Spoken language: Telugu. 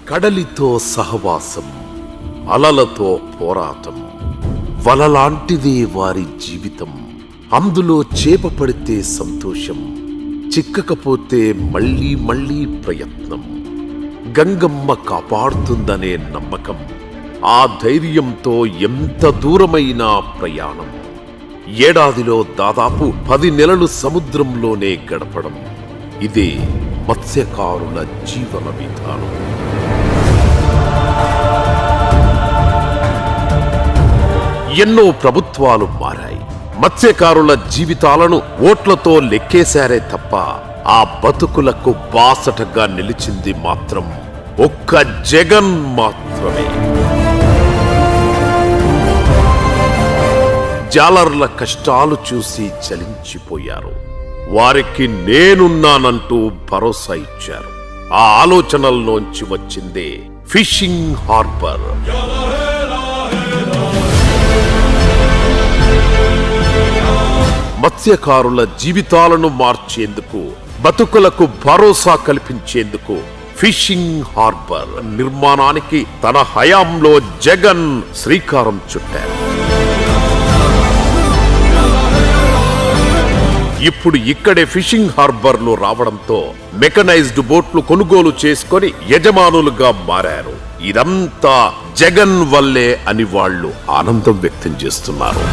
కడలితో సహవాసం, అలలతో పోరాటం, వలలాంటిదే వారి జీవితం. అందులో చేప పడితే సంతోషం, చిక్కకపోతే మళ్ళీ మళ్ళీ ప్రయత్నం. గంగమ్మ కాపాడుతుందనే నమ్మకం, ఆ ధైర్యంతో ఎంత దూరమైనా ప్రయాణం. ఏడాదిలో దాదాపు 10 నెలలు సముద్రంలోనే గడపడం, ఇదే మత్స్యకారుల జీవన విధానం. ఎన్నో ప్రభుత్వాలు మారాయి, మత్స్యకారుల జీవితాలను ఓట్లతో లెక్కేశారే తప్ప ఆ బతుకులకు బాసటగా నిలిచింది మాత్రం ఒక్క జగన్ మాత్రమే. జాలర్ల కష్టాలు చూసి చలించిపోయారు. వారికి నేనున్నానంటూ భరోసా ఇచ్చారు. ఆ ఆలోచనల్లోంచి వచ్చిందే ఫిషింగ్ హార్బర్. మత్స్యకారుల జీవితాలను మార్చేందుకు, బతుకులకు భరోసా కల్పించేందుకు ఫిషింగ్ హార్బర్ నిర్మాణానికి తన హయాంలో జగన్ శ్రీకారం చుట్టారు. ఇప్పుడు ఇక్కడే ఫిషింగ్ హార్బర్లు రావడంతో మెకనైజ్డ్ బోట్లు కొనుగోలు చేసుకొని యజమానులుగా మారారు. ఇదంతా జగన్ వల్లే అని వాళ్ళు ఆనందం వ్యక్తం చేస్తున్నారు.